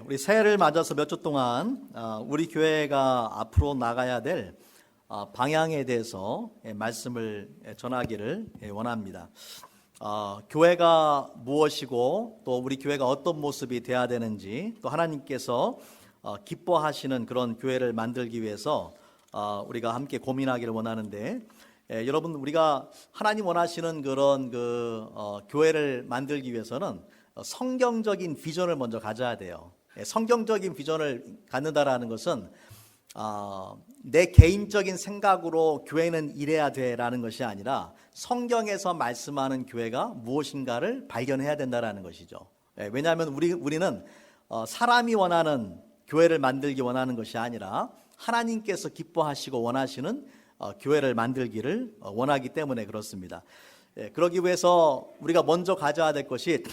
우리 새해를 맞아서 몇 주 동안 우리 교회가 앞으로 나가야 될 방향에 대해서 말씀을 전하기를 원합니다. 교회가 무엇이고 또 우리 교회가 어떤 모습이 돼야 되는지, 또 하나님께서 기뻐하시는 그런 교회를 만들기 위해서 우리가 함께 고민하기를 원하는데, 여러분, 우리가 하나님 원하시는 그런 교회를 만들기 위해서는 성경적인 비전을 먼저 가져야 돼요. 성경적인 비전을 갖는다라는 것은 내 개인적인 생각으로 교회는 이래야 돼라는 것이 아니라 성경에서 말씀하는 교회가 무엇인가를 발견해야 된다라는 것이죠. 왜냐하면 우리는 사람이 원하는 교회를 만들기 원하는 것이 아니라 하나님께서 기뻐하시고 원하시는 교회를 만들기를 원하기 때문에 그렇습니다. 그러기 위해서 우리가 먼저 가져야 될 것이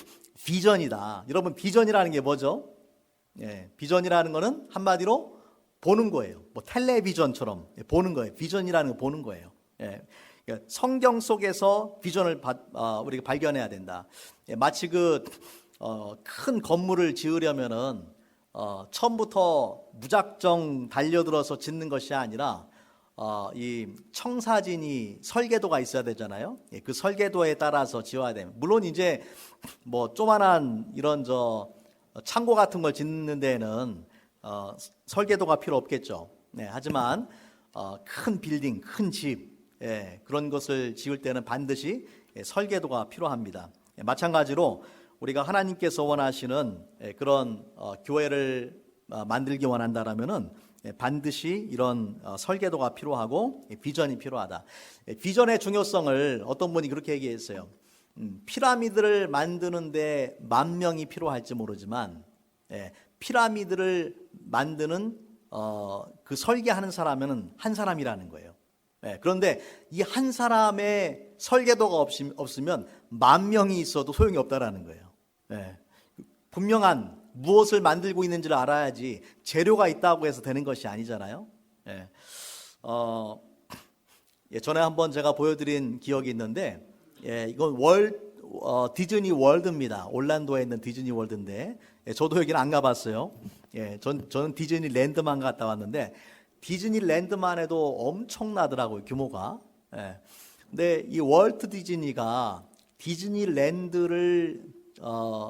비전이다. 여러분, 비전이라는 게 뭐죠? 비전이라는 것은 한마디로 보는 거예요. 뭐 텔레비전처럼 보는 거예요. 비전이라는 거 보는 거예요. 성경 속에서 비전을 우리가 발견해야 된다. 마치 큰 건물을 지으려면은 처음부터 무작정 달려들어서 짓는 것이 아니라 이 청사진이 설계도가 있어야 되잖아요. 그 설계도에 따라서 지어야 돼요. 물론 이제 뭐 조만한 이런 창고 같은 걸 짓는 데에는 설계도가 필요 없겠죠. 하지만 큰 빌딩, 큰 집, 그런 것을 지을 때는 반드시 설계도가 필요합니다. 마찬가지로 우리가 하나님께서 원하시는 그런 교회를 만들기 원한다라면은 반드시 이런 설계도가 필요하고 비전이 필요하다. 비전의 중요성을 어떤 분이 그렇게 얘기했어요. 피라미드를 만드는데 10,000명이 필요할지 모르지만 피라미드를 만드는 그 설계하는 사람은 한 사람이라는 거예요. 그런데 이 한 사람의 설계도가 없으면 10,000명이 있어도 소용이 없다라는 거예요. 분명한 무엇을 만들고 있는지를 알아야지 재료가 있다고 해서 되는 것이 아니잖아요. 전에 한번 제가 보여드린 기억이 있는데, 이건 디즈니 월드입니다. 올란도에 있는 디즈니 월드인데, 저도 여기는 안 가봤어요. 저는 디즈니랜드만 갔다 왔는데, 디즈니랜드만 해도 엄청나더라고요, 규모가. 근데 이 월트 디즈니가 디즈니랜드를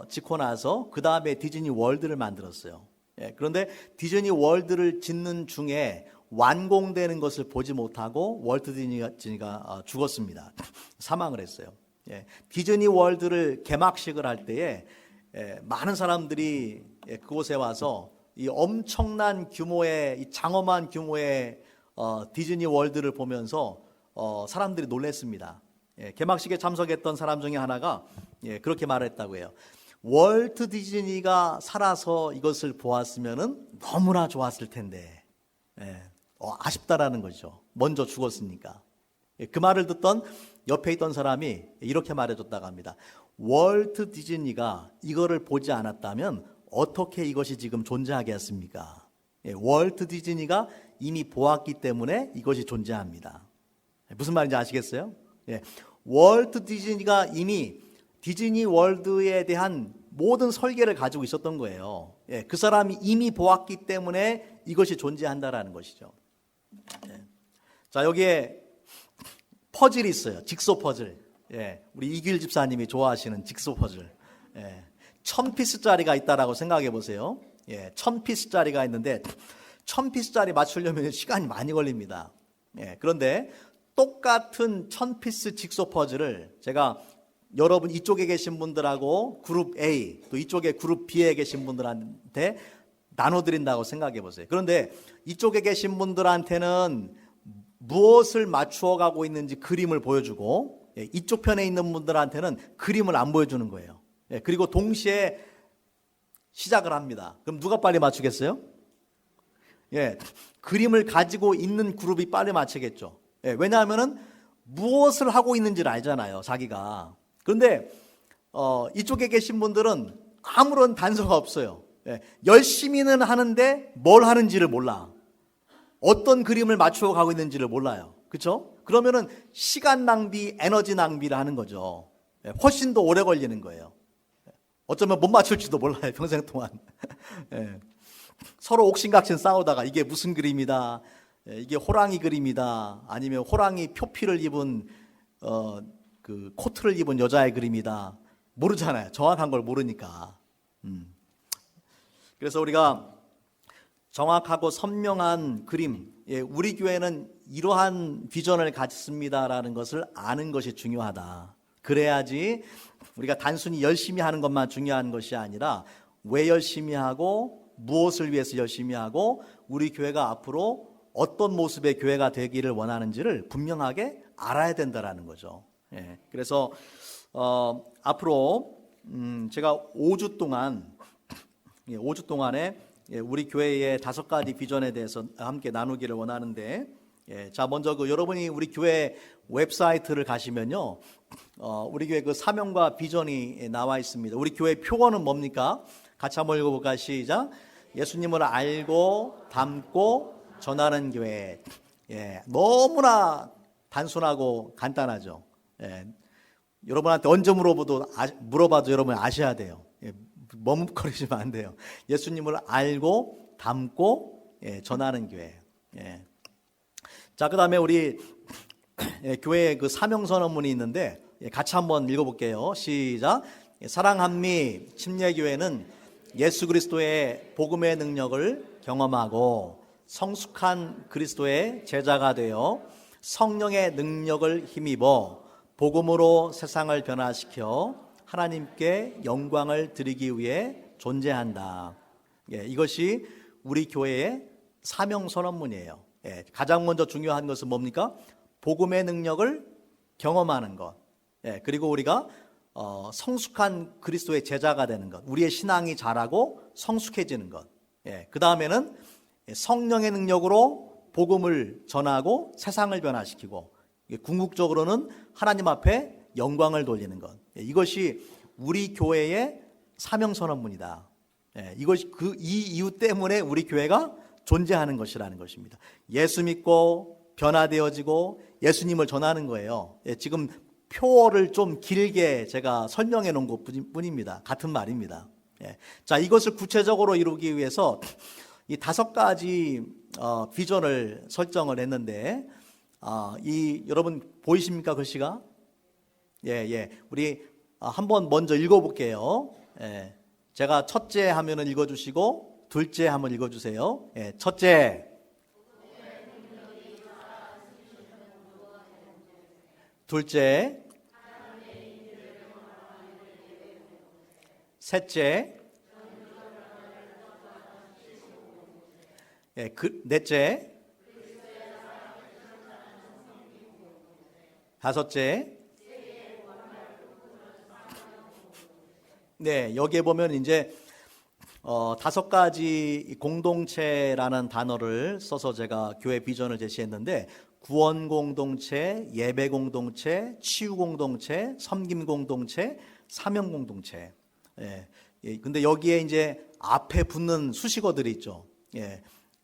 짓고 나서 그 다음에 디즈니 월드를 만들었어요. 그런데 디즈니 월드를 짓는 중에 완공되는 것을 보지 못하고 월트 디즈니가 죽었습니다. 사망을 했어요. 디즈니 월드를 개막식을 할 때에 많은 사람들이 그곳에 와서 이 엄청난 규모의, 이 장엄한 규모의 디즈니 월드를 보면서 사람들이 놀랐습니다. 개막식에 참석했던 사람 중에 하나가 그렇게 말했다고 해요. 월트 디즈니가 살아서 이것을 보았으면 너무나 좋았을 텐데 아쉽다라는 거죠. 먼저 죽었으니까. 그 말을 듣던 옆에 있던 사람이 이렇게 말해줬다고 합니다. 월트 디즈니가 이거를 보지 않았다면 어떻게 이것이 지금 존재하겠습니까? 월트 디즈니가 이미 보았기 때문에 이것이 존재합니다. 무슨 말인지 아시겠어요? 월트 디즈니가 이미 디즈니 월드에 대한 모든 설계를 가지고 있었던 거예요. 그 사람이 이미 보았기 때문에 이것이 존재한다라는 것이죠. 자, 여기에 퍼즐이 있어요. 직소 퍼즐. 우리 이길 집사님이 좋아하시는 직소 퍼즐. 1000피스짜리가 있다라고 생각해 보세요. 1000피스짜리가 있는데 1000피스짜리 맞추려면 시간이 많이 걸립니다. 그런데 똑같은 1000피스 직소 퍼즐을 제가 여러분 이쪽에 계신 분들하고 그룹 A, 또 이쪽에 그룹 B에 계신 분들한테 나눠드린다고 생각해 보세요. 그런데 이쪽에 계신 분들한테는 무엇을 맞추어 가고 있는지 그림을 보여주고, 이쪽 편에 있는 분들한테는 그림을 안 보여주는 거예요. 그리고 동시에 시작을 합니다. 그럼 누가 빨리 맞추겠어요? 그림을 가지고 있는 그룹이 빨리 맞추겠죠. 왜냐하면은 무엇을 하고 있는지를 알잖아요, 자기가. 그런데 이쪽에 계신 분들은 아무런 단서가 없어요. 열심히는 하는데 뭘 하는지를 몰라. 어떤 그림을 맞추어 가고 있는지를 몰라요. 그렇죠? 그러면은 시간 낭비, 에너지 낭비를 하는 거죠. 훨씬 더 오래 걸리는 거예요. 어쩌면 못 맞출지도 몰라요, 평생 동안. 예. 서로 옥신각신 싸우다가 이게 무슨 그림이다, 이게 호랑이 그림이다, 아니면 호랑이 표피를 입은 그 코트를 입은 여자의 그림이다, 모르잖아요. 정확한 걸 모르니까. 그래서 우리가 정확하고 선명한 그림, 우리 교회는 이러한 비전을 갖습니다라는 것을 아는 것이 중요하다. 그래야지 우리가 단순히 열심히 하는 것만 중요한 것이 아니라 왜 열심히 하고 무엇을 위해서 열심히 하고 우리 교회가 앞으로 어떤 모습의 교회가 되기를 원하는지를 분명하게 알아야 된다라는 거죠. 그래서 앞으로 제가 5주 동안에 우리 교회의 5가지 비전에 대해서 함께 나누기를 원하는데, 자, 먼저 여러분이 우리 교회 웹사이트를 가시면요, 우리 교회 그 사명과 비전이 나와 있습니다. 우리 교회 표어는 뭡니까? 같이 한번 읽어볼까요? 시작. 예수님을 알고 담고 전하는 교회. 너무나 단순하고 간단하죠. 여러분한테 언제 물어봐도 여러분 아셔야 돼요. 머뭇거리시면 안 돼요. 예수님을 알고 담고 전하는 교회. 자, 그 다음에 우리 교회에 그 사명선언문이 있는데 같이 한번 읽어볼게요. 시작. 사랑한미 침례교회는 예수 그리스도의 복음의 능력을 경험하고 성숙한 그리스도의 제자가 되어 성령의 능력을 힘입어 복음으로 세상을 변화시켜 하나님께 영광을 드리기 위해 존재한다. 이것이 우리 교회의 사명선언문이에요. 가장 먼저 중요한 것은 뭡니까? 복음의 능력을 경험하는 것. 그리고 우리가 성숙한 그리스도의 제자가 되는 것. 우리의 신앙이 자라고 성숙해지는 것. 그 다음에는 성령의 능력으로 복음을 전하고 세상을 변화시키고, 궁극적으로는 하나님 앞에 영광을 돌리는 것. 이것이 우리 교회의 사명선언문이다. 이것이 이 이유 때문에 우리 교회가 존재하는 것이라는 것입니다. 예수 믿고 변화되어지고 예수님을 전하는 거예요. 지금 표어를 좀 길게 제가 설명해 놓은 것뿐입니다. 같은 말입니다. 자, 이것을 구체적으로 이루기 위해서 이 5가지 비전을 설정을 했는데, 여러분 보이십니까, 글씨가? 우리 한번 먼저 읽어볼게요. 제가 첫째 하면은 읽어주시고 둘째 한번 읽어주세요. 첫째, 둘째, 셋째, 넷째, 다섯째. 여기에 보면 이제 5가지 공동체라는 단어를 써서 제가 교회 비전을 제시했는데, 구원 공동체, 예배 공동체, 치유 공동체, 섬김 공동체, 사명 공동체. 근데 여기에 이제 앞에 붙는 수식어들이 있죠.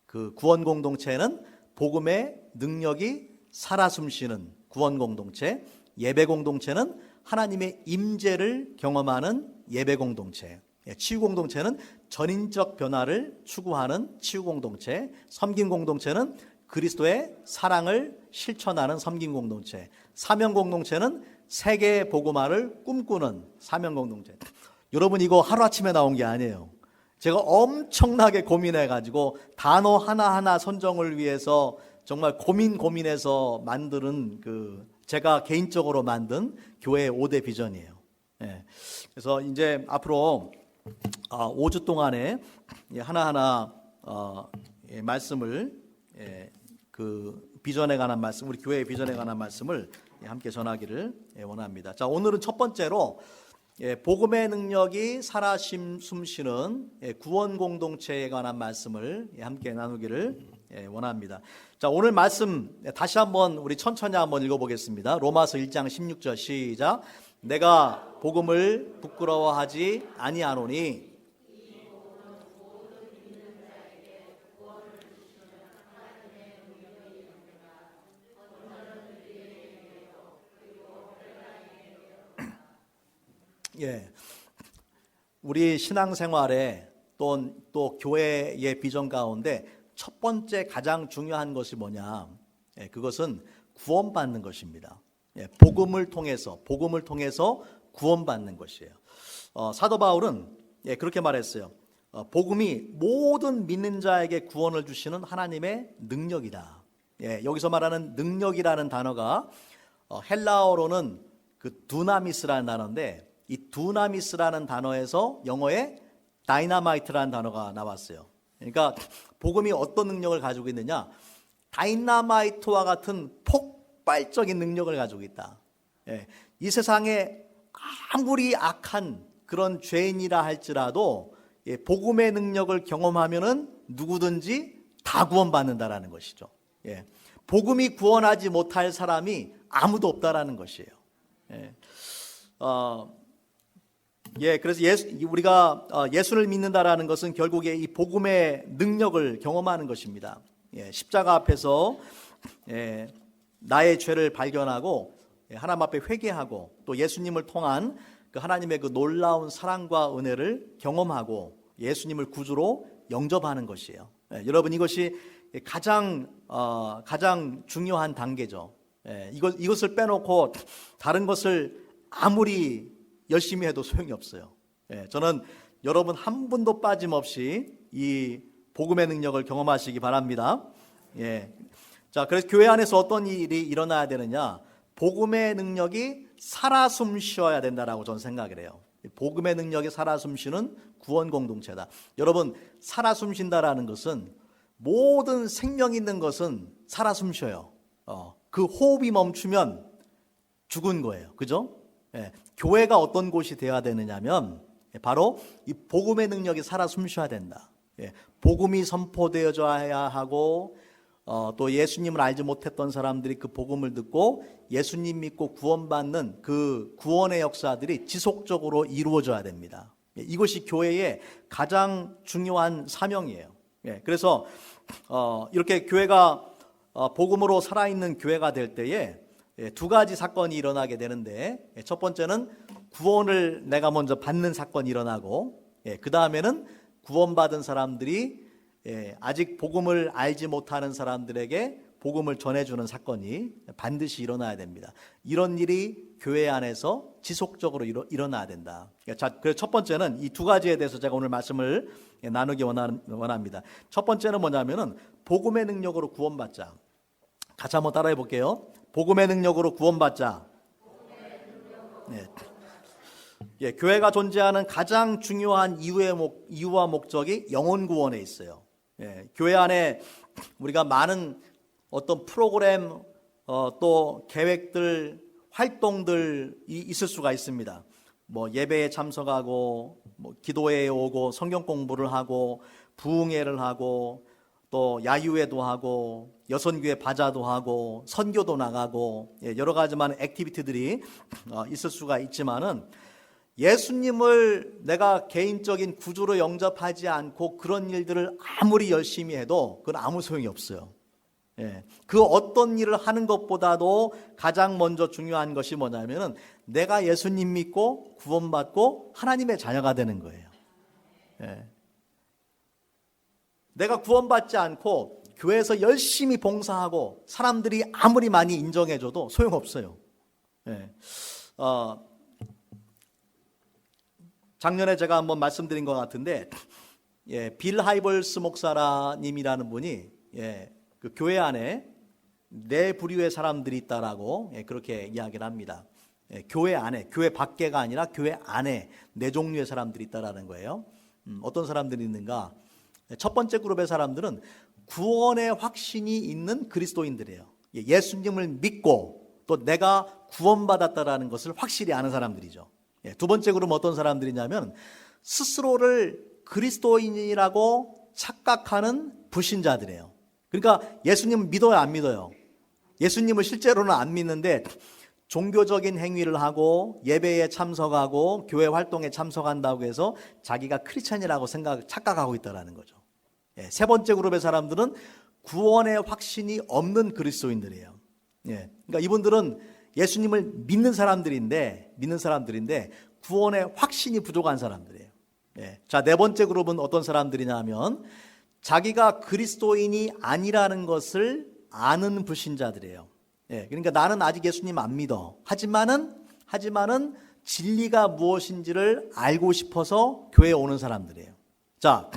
그 구원 공동체는 복음의 능력이 살아 숨쉬는 구원 공동체, 예배 공동체는 하나님의 임재를 경험하는 예배 공동체, 치유 공동체는 전인적 변화를 추구하는 치유 공동체, 섬김 공동체는 그리스도의 사랑을 실천하는 섬김 공동체, 사명 공동체는 세계 복음화를 꿈꾸는 사명 공동체. 여러분, 이거 하루아침에 나온 게 아니에요. 제가 엄청나게 고민해가지고 단어 하나하나 선정을 위해서 정말 고민해서 만드는 제가 개인적으로 만든 교회의 5대 비전이에요. 그래서 이제 앞으로 5주 동안에 하나하나 말씀을, 그 비전에 관한 말씀, 우리 교회의 비전에 관한 말씀을 함께 전하기를 원합니다. 자, 오늘은 첫 번째로 복음의 능력이 살아 숨쉬는 구원 공동체에 관한 말씀을 함께 나누기를 원합니다. 자, 오늘 말씀 다시 한번 우리 천천히 한번 읽어보겠습니다. 로마서 1장 16절 시작. 내가 복음을 부끄러워하지 아니하노니 우리 신앙생활에 또 교회의 비전 가운데 첫 번째 가장 중요한 것이 뭐냐? 그것은 구원받는 것입니다. 복음을 통해서 구원받는 것이에요. 사도 바울은 그렇게 말했어요. 복음이 모든 믿는 자에게 구원을 주시는 하나님의 능력이다. 여기서 말하는 능력이라는 단어가 헬라어로는 그 두나미스라는 단어인데, 이 두나미스라는 단어에서 영어에 다이나마이트라는 단어가 나왔어요. 그러니까 복음이 어떤 능력을 가지고 있느냐? 다이나마이트와 같은 폭발적인 능력을 가지고 있다. 이 세상에 아무리 악한 그런 죄인이라 할지라도 복음의 능력을 경험하면은 누구든지 다 구원받는다라는 것이죠. 복음이 구원하지 못할 사람이 아무도 없다라는 것이에요. 그래서 우리가 예수를 믿는다라는 것은 결국에 이 복음의 능력을 경험하는 것입니다. 십자가 앞에서 나의 죄를 발견하고 하나님 앞에 회개하고 또 예수님을 통한 그 하나님의 그 놀라운 사랑과 은혜를 경험하고 예수님을 구주로 영접하는 것이에요. 여러분, 이것이 가장 중요한 단계죠. 이것을 빼놓고 다른 것을 아무리 열심히 해도 소용이 없어요. 저는 여러분 한 분도 빠짐없이 이 복음의 능력을 경험하시기 바랍니다. 자, 그래서 교회 안에서 어떤 일이 일어나야 되느냐? 복음의 능력이 살아 숨쉬어야 된다라고 저는 생각을 해요. 복음의 능력이 살아 숨쉬는 구원 공동체다. 여러분, 살아 숨쉰다라는 것은 모든 생명 있는 것은 살아 숨쉬어요. 그 호흡이 멈추면 죽은 거예요. 그죠? 교회가 어떤 곳이 되어야 되느냐면 바로 이 복음의 능력이 살아 숨쉬어야 된다. 복음이 선포되어져야 하고 또 예수님을 알지 못했던 사람들이 그 복음을 듣고 예수님 믿고 구원받는 그 구원의 역사들이 지속적으로 이루어져야 됩니다. 이것이 교회의 가장 중요한 사명이에요. 그래서 이렇게 교회가 복음으로 살아있는 교회가 될 때에 두 가지 사건이 일어나게 되는데, 첫 번째는 구원을 내가 먼저 받는 사건이 일어나고, 그 다음에는 구원받은 사람들이 아직 복음을 알지 못하는 사람들에게 복음을 전해주는 사건이 반드시 일어나야 됩니다. 이런 일이 교회 안에서 지속적으로 일어나야 된다. 자, 그래서 첫 번째는 이 두 가지에 대해서 제가 오늘 말씀을 나누기 원합니다. 첫 번째는 뭐냐면은 복음의 능력으로 구원받자. 같이 한번 따라해 볼게요. 복음의 능력으로 구원받자. 교회가 존재하는 가장 중요한 이유와 목적이 영혼 구원에 있어요. 교회 안에 우리가 많은 어떤 프로그램 또 계획들, 활동들이 있을 수가 있습니다. 뭐 예배에 참석하고, 뭐 기도회에 오고, 성경 공부를 하고, 부흥회를 하고, 또 야유회도 하고, 여선교회 바자도 하고, 선교도 나가고, 여러 가지 많은 액티비티들이 있을 수가 있지만은 예수님을 내가 개인적인 구주로 영접하지 않고 그런 일들을 아무리 열심히 해도 그건 아무 소용이 없어요. 그 어떤 일을 하는 것보다도 가장 먼저 중요한 것이 뭐냐면은 내가 예수님 믿고 구원받고 하나님의 자녀가 되는 거예요. 내가 구원받지 않고 교회에서 열심히 봉사하고 사람들이 아무리 많이 인정해줘도 소용없어요. 작년에 제가 한번 말씀드린 것 같은데, 빌 하이벌스 목사님이라는 분이 그 교회 안에 네 부류의 사람들이 있다라고 그렇게 이야기를 합니다. 교회 안에, 교회 밖에가 아니라 교회 안에 네 종류의 사람들이 있다라는 거예요. 어떤 사람들이 있는가? 첫 번째 그룹의 사람들은 구원의 확신이 있는 그리스도인들이에요. 예수님을 믿고 또 내가 구원받았다라는 것을 확실히 아는 사람들이죠. 두 번째 그룹은 어떤 사람들이냐면 스스로를 그리스도인이라고 착각하는 불신자들이에요. 그러니까 예수님을 믿어요, 안 믿어요? 예수님을 실제로는 안 믿는데 종교적인 행위를 하고 예배에 참석하고 교회 활동에 참석한다고 해서 자기가 크리스찬이라고 착각하고 있다는 거죠. 세 번째 그룹의 사람들은 구원의 확신이 없는 그리스도인들이에요. 그러니까 이분들은 예수님을 믿는 사람들인데 구원의 확신이 부족한 사람들이에요. 자, 네 번째 그룹은 어떤 사람들이냐면 자기가 그리스도인이 아니라는 것을 아는 불신자들이에요. 그러니까 나는 아직 예수님 안 믿어. 하지만은 진리가 무엇인지를 알고 싶어서 교회에 오는 사람들이에요. 자,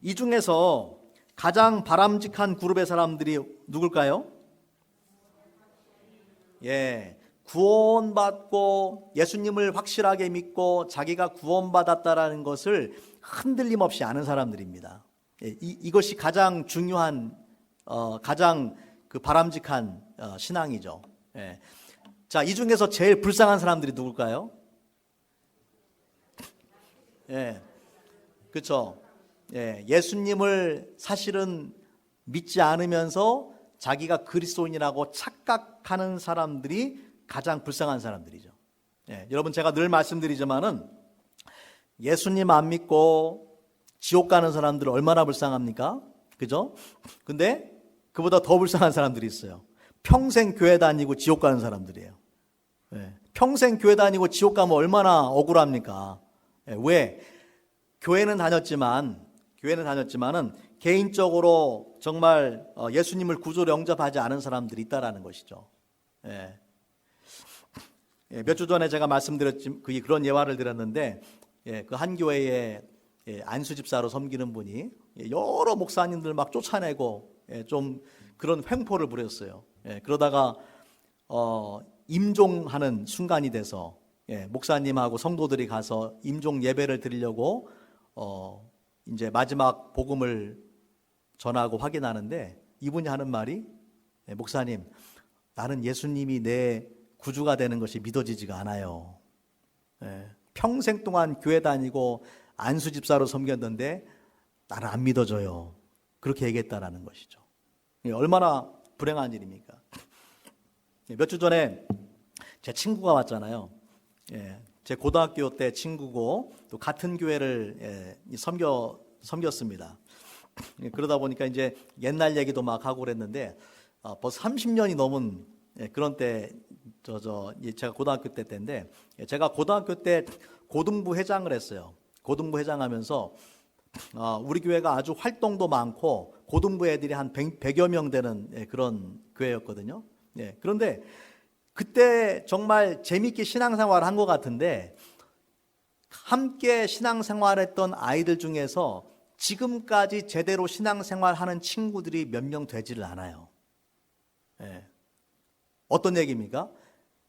이 중에서 가장 바람직한 그룹의 사람들이 누굴까요? 구원받고 예수님을 확실하게 믿고 자기가 구원받았다라는 것을 흔들림 없이 아는 사람들입니다. 이것이 가장 중요한, 가장 그 바람직한 신앙이죠. 자, 이 중에서 제일 불쌍한 사람들이 누굴까요? 그렇죠. 예수님을 사실은 믿지 않으면서 자기가 그리스도인이라고 착각하는 사람들이 가장 불쌍한 사람들이죠. 여러분, 제가 늘 말씀드리지만은 예수님 안 믿고 지옥 가는 사람들은 얼마나 불쌍합니까? 그죠? 근데 그보다 더 불쌍한 사람들이 있어요. 평생 교회 다니고 지옥 가는 사람들이에요. 평생 교회 다니고 지옥 가면 얼마나 억울합니까? 왜? 교회는 다녔지만은 개인적으로 정말 예수님을 구주로 영접하지 않은 사람들이 있다라는 것이죠. 몇 주 전에 제가 말씀드렸지, 그런 예화를 드렸는데, 그 한 교회에 안수 집사로 섬기는 분이 여러 목사님들 막 쫓아내고 좀 그런 횡포를 부렸어요. 그러다가 임종하는 순간이 돼서 목사님하고 성도들이 가서 임종 예배를 드리려고 이제 마지막 복음을 전하고 확인하는데 이분이 하는 말이, 목사님, 나는 예수님이 내 구주가 되는 것이 믿어지지가 않아요. 평생 동안 교회 다니고 안수 집사로 섬겼는데 나는 안 믿어져요. 그렇게 얘기했다라는 것이죠. 얼마나 불행한 일입니까? 몇 주 전에 제 친구가 왔잖아요. 제 고등학교 때 친구고 또 같은 교회를 섬겼습니다. 그러다 보니까 이제 옛날 얘기도 막 하고 그랬는데 벌써 30년이 넘은 그런 때 제가 고등학교 때인데, 제가 고등학교 때 고등부 회장을 했어요. 고등부 회장하면서 우리 교회가 아주 활동도 많고 고등부 애들이 한 100여 명 되는 그런 교회였거든요. 그런데 그때 정말 재밌게 신앙생활을 한 것 같은데, 함께 신앙생활했던 아이들 중에서 지금까지 제대로 신앙생활하는 친구들이 몇 명 되지를 않아요. 어떤 얘기입니까?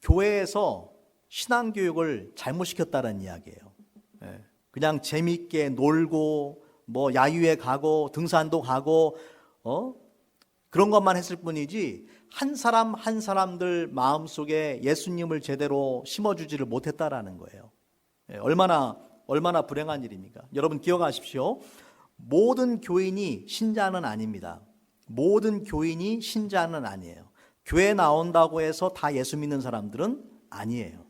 교회에서 신앙교육을 잘못 시켰다는 이야기예요. 그냥 재밌게 놀고 뭐 야유회 가고 등산도 가고 그런 것만 했을 뿐이지 한 사람 한 사람들 마음속에 예수님을 제대로 심어주지를 못했다라는 거예요. 얼마나 불행한 일입니까? 여러분 기억하십시오. 모든 교인이 신자는 아닙니다. 모든 교인이 신자는 아니에요. 교회 나온다고 해서 다 예수 믿는 사람들은 아니에요.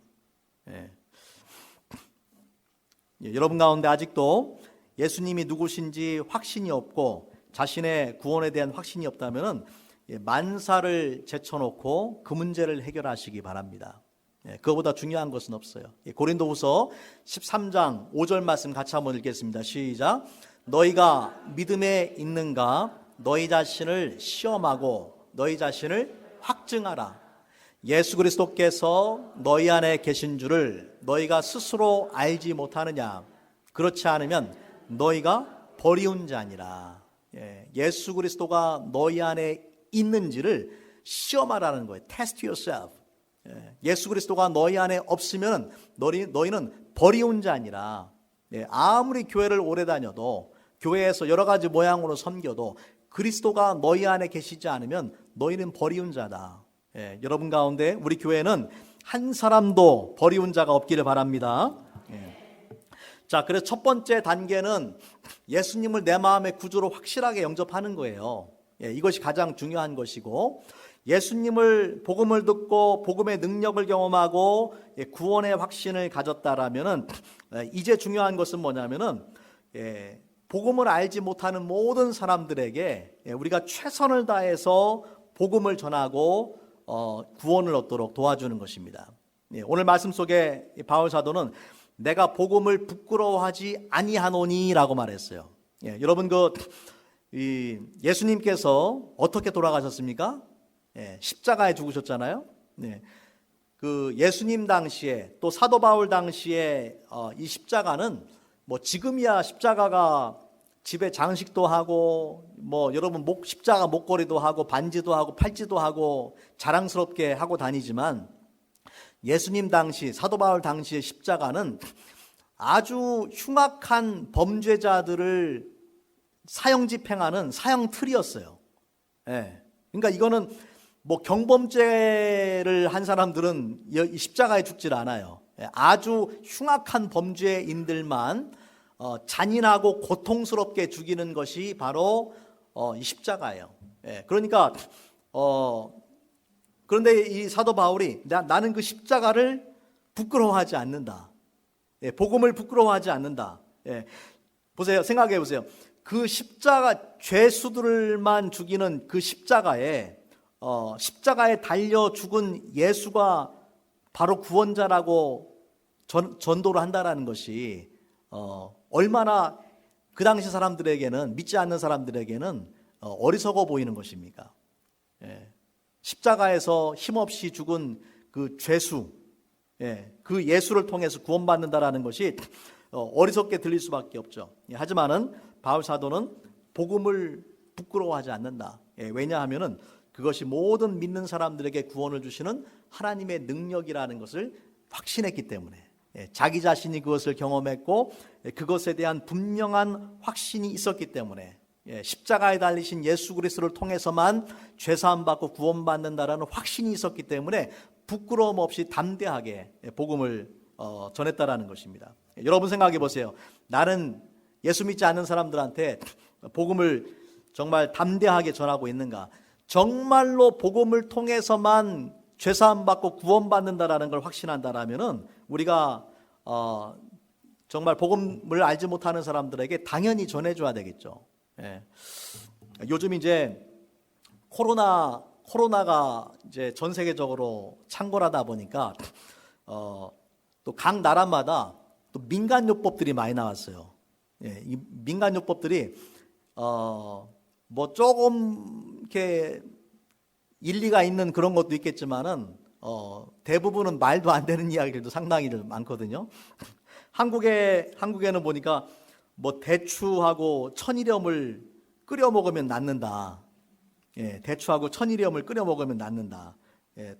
여러분 가운데 아직도 예수님이 누구신지 확신이 없고 자신의 구원에 대한 확신이 없다면 만사를 제쳐놓고 그 문제를 해결하시기 바랍니다. 그거보다 중요한 것은 없어요. 고린도후서 13장 5절 말씀 같이 한번 읽겠습니다. 시작. 너희가 믿음에 있는가? 너희 자신을 시험하고 너희 자신을 확증하라. 예수 그리스도께서 너희 안에 계신 줄을 너희가 스스로 알지 못하느냐? 그렇지 않으면 너희가 버리운 자니라. 예수 그리스도가 너희 안에 있는지를 시험하라는 거예요. Test yourself. 예수 그리스도가 너희 안에 없으면 너희는 버리운 자니라. 아무리 교회를 오래 다녀도 교회에서 여러 가지 모양으로 섬겨도 그리스도가 너희 안에 계시지 않으면 너희는 버리운 자다. 여러분 가운데 우리 교회는 한 사람도 버리운 자가 없기를 바랍니다. 자, 그래서 첫 번째 단계는 예수님을 내 마음의 구주로 확실하게 영접하는 거예요. 이것이 가장 중요한 것이고, 예수님을 복음을 듣고 복음의 능력을 경험하고 구원의 확신을 가졌다라면은 이제 중요한 것은 뭐냐면은 복음을 알지 못하는 모든 사람들에게 우리가 최선을 다해서 복음을 전하고 구원을 얻도록 도와주는 것입니다. 오늘 말씀 속에 바울 사도는 내가 복음을 부끄러워하지 아니하노니라고 말했어요. 여러분 예수님께서 어떻게 돌아가셨습니까? 십자가에 죽으셨잖아요. 그 예수님 당시에 또 사도 바울 당시에 이 십자가는 뭐 지금이야 십자가가 집에 장식도 하고 뭐 여러분 십자가 목걸이도 하고 반지도 하고 팔찌도 하고 자랑스럽게 하고 다니지만 예수님 당시 사도 바울 당시의 십자가는 아주 흉악한 범죄자들을 사형 집행하는 사형 틀이었어요. 그러니까 이거는 뭐 경범죄를 한 사람들은 이 십자가에 죽질 않아요. 아주 흉악한 범죄인들만 잔인하고 고통스럽게 죽이는 것이 바로 이 십자가예요. 그러니까 그런데 이 사도 바울이 나는 그 십자가를 부끄러워하지 않는다. 복음을 부끄러워하지 않는다. 보세요, 생각해 보세요. 그 십자가 죄수들만 죽이는 그 십자가에 달려 죽은 예수가 바로 구원자라고 전도를 한다라는 것이 얼마나 그 당시 사람들에게는 믿지 않는 사람들에게는 어리석어 보이는 것입니까? 십자가에서 힘없이 죽은 그 죄수, 그 예수를 통해서 구원받는다라는 것이 어리석게 들릴 수밖에 없죠. 하지만은 바울 사도는 복음을 부끄러워하지 않는다. 왜냐하면은 그것이 모든 믿는 사람들에게 구원을 주시는 하나님의 능력이라는 것을 확신했기 때문에, 자기 자신이 그것을 경험했고 그것에 대한 분명한 확신이 있었기 때문에, 십자가에 달리신 예수 그리스도를 통해서만 죄사함 받고 구원받는다라는 확신이 있었기 때문에 부끄러움 없이 담대하게 복음을 전했다라는 것입니다. 여러분 생각해 보세요. 나는 예수 믿지 않는 사람들한테 복음을 정말 담대하게 전하고 있는가? 정말로 복음을 통해서만 죄사함 받고 구원받는다라는 걸 확신한다라면은 우리가 정말 복음을 알지 못하는 사람들에게 당연히 전해줘야 되겠죠. 요즘 이제 코로나가 이제 전 세계적으로 창궐하다 보니까 또 각 나라마다 또 민간요법들이 많이 나왔어요. 이 민간요법들이 뭐 조금 이렇게 일리가 있는 그런 것도 있겠지만은 대부분은 말도 안 되는 이야기들도 상당히 많거든요. 한국에는 보니까 뭐 대추하고 천일염을 끓여 먹으면 낫는다. 대추하고 천일염을 끓여 먹으면 낫는다.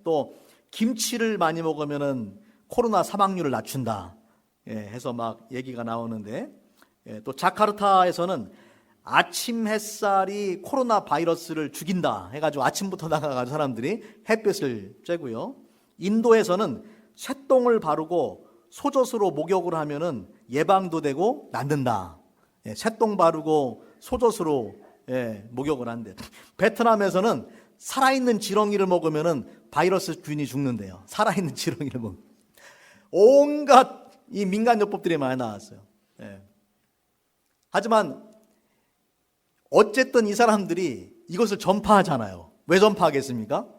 또 김치를 많이 먹으면은 코로나 사망률을 낮춘다. 해서 막 얘기가 나오는데, 또 자카르타에서는 아침 햇살이 코로나 바이러스를 죽인다 해가지고 아침부터 나가가지고 사람들이 햇볕을 쬐고요. 인도에서는 쇳똥을 바르고 소젖으로 목욕을 하면은 예방도 되고 낫는다. 쇳똥 바르고 소젖으로 목욕을 한대. 베트남에서는 살아있는 지렁이를 먹으면은 바이러스 균이 죽는데요. 살아있는 지렁이를 먹. 온갖 이 민간요법들이 많이 나왔어요. 하지만 어쨌든 이 사람들이 이것을 전파하잖아요. 왜 전파하겠습니까?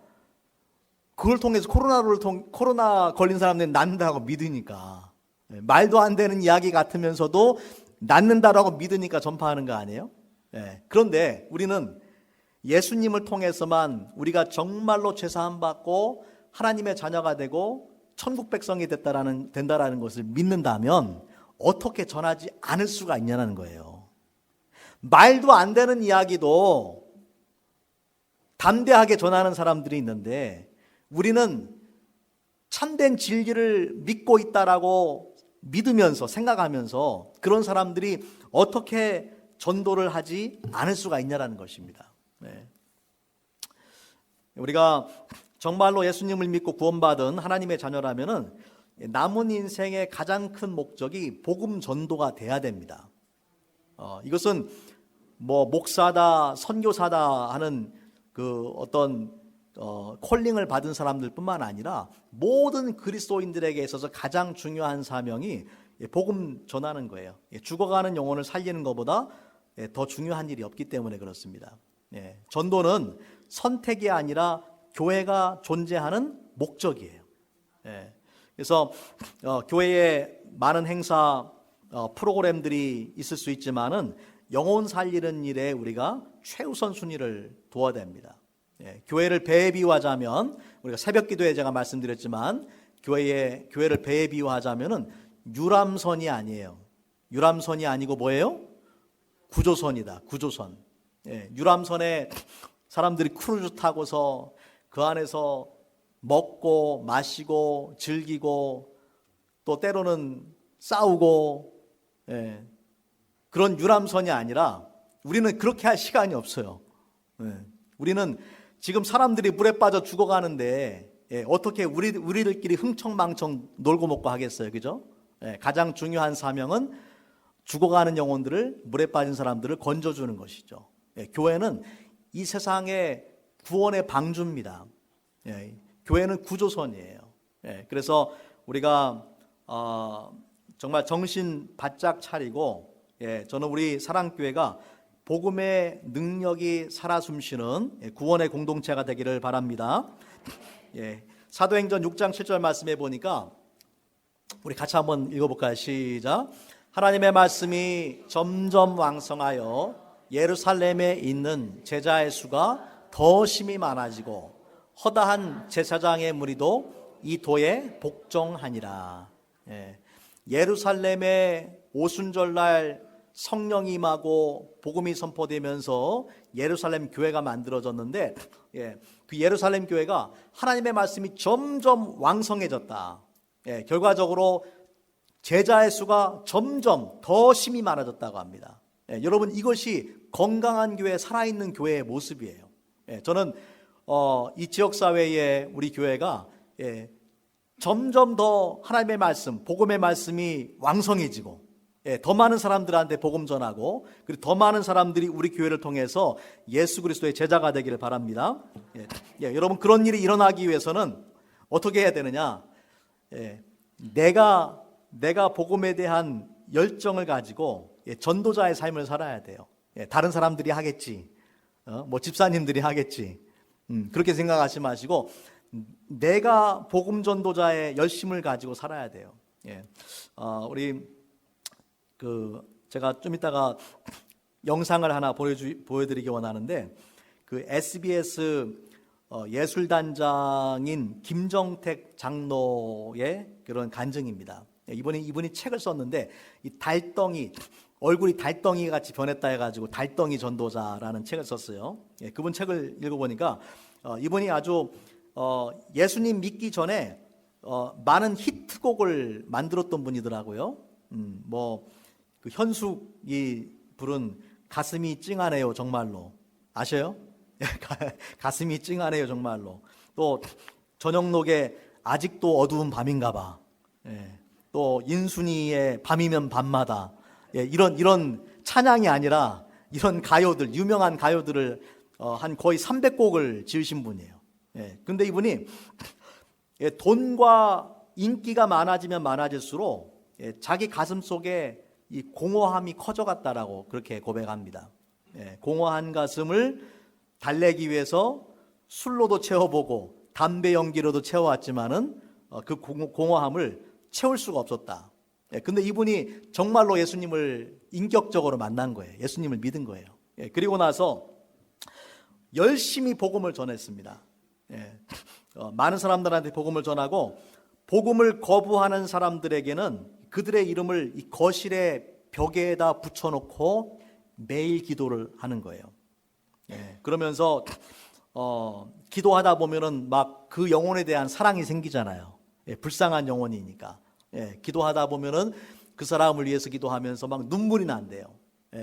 그걸 통해서 코로나 걸린 사람들이 낫는다고 믿으니까. 말도 안 되는 이야기 같으면서도 낫는다라고 믿으니까 전파하는 거 아니에요? 그런데 우리는 예수님을 통해서만 우리가 정말로 죄사함 받고 하나님의 자녀가 되고 천국 백성이 된다라는 것을 믿는다면 어떻게 전하지 않을 수가 있냐는 거예요. 말도 안 되는 이야기도 담대하게 전하는 사람들이 있는데 우리는 참된 진리를 믿고 있다라고 믿으면서 생각하면서 그런 사람들이 어떻게 전도를 하지 않을 수가 있냐라는 것입니다. 우리가 정말로 예수님을 믿고 구원받은 하나님의 자녀라면은 남은 인생의 가장 큰 목적이 복음 전도가 돼야 됩니다. 이것은 뭐 목사다, 선교사다 하는 그 어떤 콜링을 받은 사람들뿐만 아니라 모든 그리스도인들에게 있어서 가장 중요한 사명이 복음 전하는 거예요. 죽어가는 영혼을 살리는 것보다 더 중요한 일이 없기 때문에 그렇습니다. 전도는 선택이 아니라 교회가 존재하는 목적이에요. 그래서 교회에 많은 행사 프로그램들이 있을 수 있지만은 영혼 살리는 일에 우리가 최우선 순위를 둬야 됩니다. 교회를 배에 비유하자면 우리가 새벽기도에 제가 말씀드렸지만 교회를 배에 비유하자면은 유람선이 아니에요. 유람선이 아니고 뭐예요? 구조선이다. 구조선. 유람선에 사람들이 크루즈 타고서 그 안에서 먹고 마시고 즐기고 또 때로는 싸우고 그런 유람선이 아니라 우리는 그렇게 할 시간이 없어요. 우리는 지금 사람들이 물에 빠져 죽어가는데 어떻게 우리들끼리 흥청망청 놀고 먹고 하겠어요, 그죠? 가장 중요한 사명은 죽어가는 영혼들을, 물에 빠진 사람들을 건져주는 것이죠. 교회는 이 세상의 구원의 방주입니다. 교회는 구조선이에요. 그래서 우리가 정말 정신 바짝 차리고, 저는 우리 사랑교회가 복음의 능력이 살아 숨쉬는 구원의 공동체가 되기를 바랍니다. 사도행전 6장 7절 말씀해 보니까 우리 같이 한번 읽어볼까요? 시작. 하나님의 말씀이 점점 왕성하여 예루살렘에 있는 제자의 수가 더 심히 많아지고 허다한 제사장의 무리도 이 도에 복종하니라. 예루살렘의 오순절날 성령이 임하고 복음이 선포되면서 예루살렘 교회가 만들어졌는데, 그 예루살렘 교회가 하나님의 말씀이 점점 왕성해졌다. 결과적으로 제자의 수가 점점 더 심히 많아졌다고 합니다. 여러분, 이것이 건강한 교회, 살아있는 교회의 모습이에요. 저는 이 지역사회에 우리 교회가 점점 더 하나님의 말씀, 복음의 말씀이 왕성해지고 더 많은 사람들한테 복음 전하고, 그리고 더 많은 사람들이 우리 교회를 통해서 예수 그리스도의 제자가 되기를 바랍니다. 여러분, 그런 일이 일어나기 위해서는 어떻게 해야 되느냐? 내가 복음에 대한 열정을 가지고 전도자의 삶을 살아야 돼요. 다른 사람들이 하겠지, 뭐 집사님들이 하겠지, 그렇게 생각하지 마시고 내가 복음 전도자의 열심을 가지고 살아야 돼요. 우리 제가 좀 이따가 영상을 하나 보여드리기 원하는데, 그 SBS 예술단장인 김정택 장로의 그런 간증입니다. 이분이 책을 썼는데, 이 달덩이, 얼굴이 달덩이 같이 변했다 해가지고 달덩이 전도자라는 책을 썼어요. 그분 책을 읽어보니까 이분이 아주 예수님 믿기 전에 많은 히트곡을 만들었던 분이더라고요. 그 현숙이 부른 가슴이 찡하네요 정말로, 아셔요? 가슴이 찡하네요 정말로. 또 전영록의 아직도 어두운 밤인가봐. 또 인순이의 밤이면 밤마다. 이런 찬양이 아니라 이런 가요들, 유명한 가요들을 한 거의 300곡을 지으신 분이에요. 근데 이분이 돈과 인기가 많아지면 많아질수록 자기 가슴 속에 이 공허함이 커져갔다라고 그렇게 고백합니다. 공허한 가슴을 달래기 위해서 술로도 채워보고 담배 연기로도 채워왔지만은 그 공허함을 채울 수가 없었다. 근데 이분이 정말로 예수님을 인격적으로 만난 거예요. 예수님을 믿은 거예요. 그리고 나서 열심히 복음을 전했습니다. 많은 사람들한테 복음을 전하고, 복음을 거부하는 사람들에게는 그들의 이름을 이 거실의 벽에다 붙여놓고 매일 기도를 하는 거예요. 그러면서 기도하다 보면은 막 그 영혼에 대한 사랑이 생기잖아요. 불쌍한 영혼이니까. 기도하다 보면은 그 사람을 위해서 기도하면서 막 눈물이 난대요.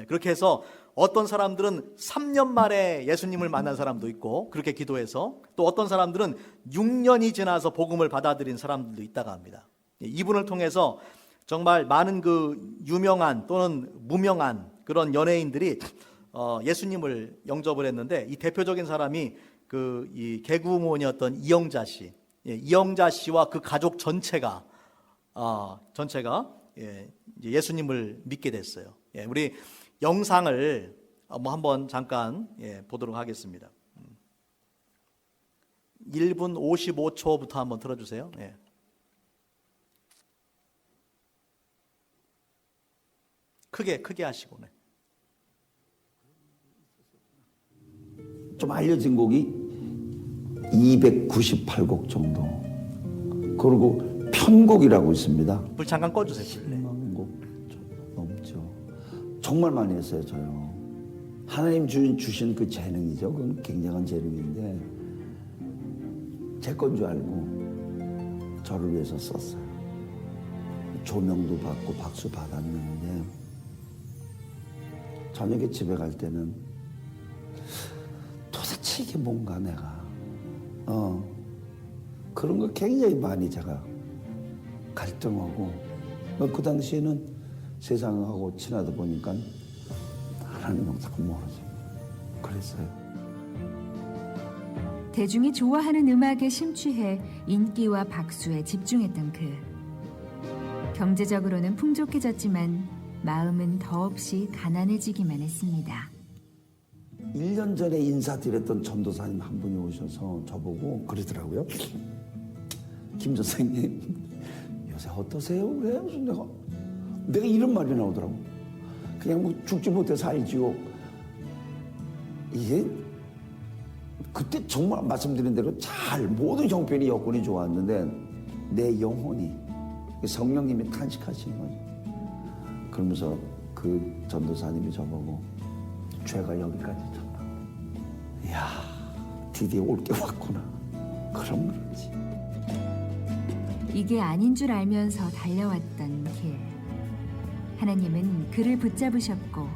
그렇게 해서 어떤 사람들은 3년 만에 예수님을 만난 사람도 있고, 그렇게 기도해서, 또 어떤 사람들은 6년이 지나서 복음을 받아들인 사람들도 있다고 합니다. 이분을 통해서 정말 많은 그 유명한 또는 무명한 그런 연예인들이 예수님을 영접을 했는데, 이 대표적인 사람이 이 개그우먼이었던 이영자 씨. 이영자 씨와 그 가족 전체가 예수님을 믿게 됐어요. 우리 영상을 한번 잠깐 보도록 하겠습니다. 1분 55초부터 한번 틀어주세요. 크게 하시고. 네. 좀 알려진 곡이 298곡 정도. 그리고 편곡이라고 있습니다. 불 잠깐 꺼주세요. 불. 네. 10만 곡 넘죠. 정말 많이 했어요, 저요. 하나님 주신 그 재능이죠. 그건 굉장한 재능인데 제 건 줄 알고 저를 위해서 썼어요. 조명도 받고 박수 받았는데 저녁에 집에 갈 때는 도대체 이게 뭔가 내가 그런 거 굉장히 많이 제가 갈등하고 그 당시에는 세상하고 친하다 보니까 하나님하고 자꾸 멀어져. 그랬어요. 대중이 좋아하는 음악에 심취해 인기와 박수에 집중했던 그. 경제적으로는 풍족해졌지만 마음은 더없이 가난해지기만 했습니다. 1년 전에 인사드렸던 전도사님 한 분이 오셔서 저보고 그러더라고요. 김 선생님 요새 어떠세요? 그래? 그래서 내가 이런 말이 나오더라고. 그냥 뭐 죽지 못해 살지요. 이게 그때 정말 말씀드린 대로 잘 모든 형편이 여건이 좋았는데 내 영혼이 성령님이 탄식하시는 거죠. 그러면서 그 전도사님이 저보고 죄가 여기까지 쳤다. 이야, 드디어 올 게 왔구나. 그럼 그렇지. 이게 아닌 줄 알면서 달려왔던 길. 하나님은 그를 붙잡으셨고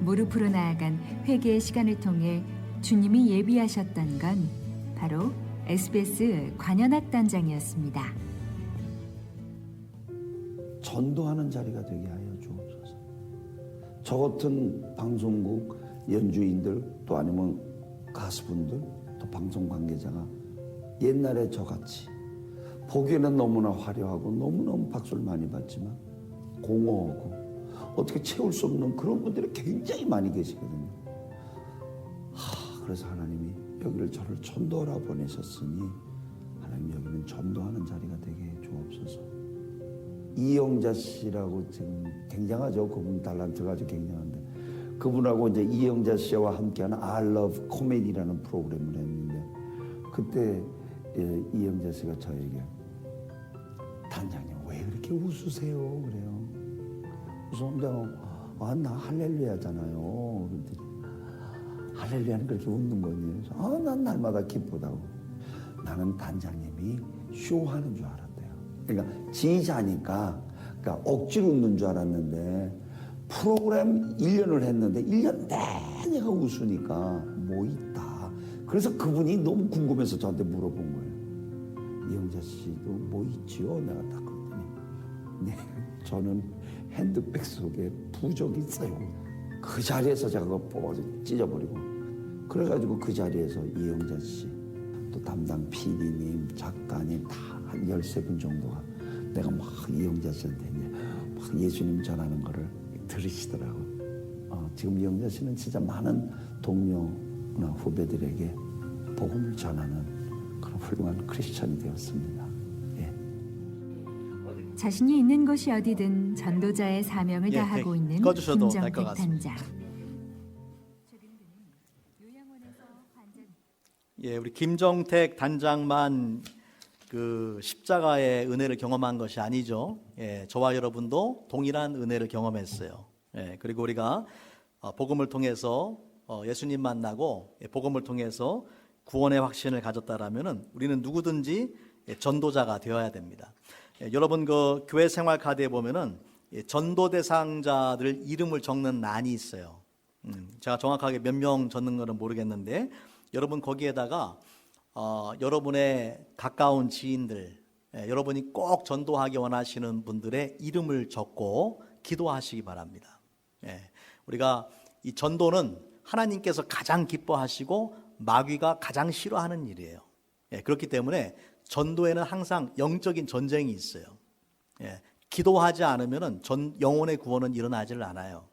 무릎으로 나아간 회개의 시간을 통해 주님이 예비하셨던 건 바로 SBS 관현악단장이었습니다. 전도하는 자리가 되게 하여 주옵소서. 저 같은 방송국 연주인들 또 아니면 가수분들 또 방송 관계자가 옛날에 저같이 보기에는 너무나 화려하고 너무너무 박수를 많이 받지만 공허하고 어떻게 채울 수 없는 그런 분들이 굉장히 많이 계시거든요. 그래서 하나님이 여기를 저를 전도하라 보내셨으니 하나님 여기는 전도하는 자리가 되게 해 주옵소서. 이영자 씨라고 지금 굉장하죠. 그분 달란트가 아주 굉장한데 그분하고 이제 이영자 씨와 함께하는 I Love Comedy라는 프로그램을 했는데 그때 이영자 씨가 저에게 단장님 왜 그렇게 웃으세요? 그래요. 그래서 내가 나 할렐루야잖아요. 그랬더니 할렐루야는 그렇게 웃는 거니? 그래서 난 날마다 기쁘다고. 나는 단장님이 쇼하는 줄 알았대요. 그러니까 지자니까 그러니까 억지로 웃는 줄 알았는데 프로그램 1년을 했는데 1년 내내가 웃으니까 뭐 있다. 그래서 그분이 너무 궁금해서 저한테 물어본 거예요. 이영자 씨도 뭐 있지요? 내가 딱 그랬더니 네, 저는 핸드백 속에 부적이 있어요. 그 자리에서 제가 그거 뽑아서 찢어버리고 그래가지고 그 자리에서 이영자 씨 또 담당 PD님 작가님 다 한 13분 정도가 내가 막 이영자 씨한테 이제 막 예수님 전하는 거를 들으시더라고. 지금 이영자 씨는 진짜 많은 동료나 후배들에게 복음을 전하는 그런 훌륭한 크리스천이 되었습니다. 예. 자신이 있는 곳이 어디든 전도자의 사명을 다하고 있는 꺼주셔도 될것 김정택 같습니다. 단장. 예, 우리 김정택 단장만 그 십자가의 은혜를 경험한 것이 아니죠. 예, 저와 여러분도 동일한 은혜를 경험했어요. 예, 그리고 우리가 복음을 통해서 예수님 만나고 복음을 통해서 구원의 확신을 가졌다라면은 우리는 누구든지 전도자가 되어야 됩니다. 예, 여러분 그 교회 생활 카드에 보면은 전도 대상자들 이름을 적는欄이 있어요. 제가 정확하게 몇 명 적는 거는 모르겠는데 여러분 거기에다가 여러분의 가까운 지인들, 여러분이 꼭 전도하기 원하시는 분들의 이름을 적고 기도하시기 바랍니다. 우리가 이 전도는 하나님께서 가장 기뻐하시고 마귀가 가장 싫어하는 일이에요. 그렇기 때문에 전도에는 항상 영적인 전쟁이 있어요. 기도하지 않으면 영혼의 구원은 일어나지를 않아요.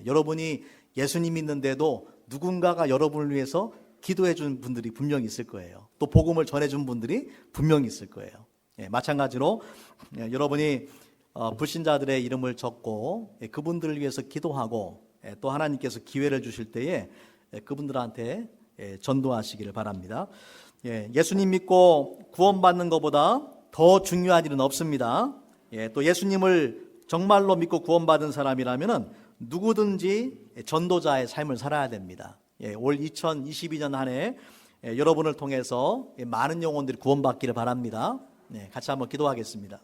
여러분이 예수님 믿는데도 누군가가 여러분을 위해서 기도해 준 분들이 분명히 있을 거예요. 또 복음을 전해 준 분들이 분명히 있을 거예요. 마찬가지로 여러분이 불신자들의 이름을 적고 그분들을 위해서 기도하고 또 하나님께서 기회를 주실 때에 그분들한테 전도하시기를 바랍니다. 예수님 믿고 구원받는 것보다 더 중요한 일은 없습니다. 또 예수님을 정말로 믿고 구원받은 사람이라면 누구든지 전도자의 삶을 살아야 됩니다. 올 2022년 한 해 여러분을 통해서 많은 영혼들이 구원받기를 바랍니다. 같이 한번 기도하겠습니다.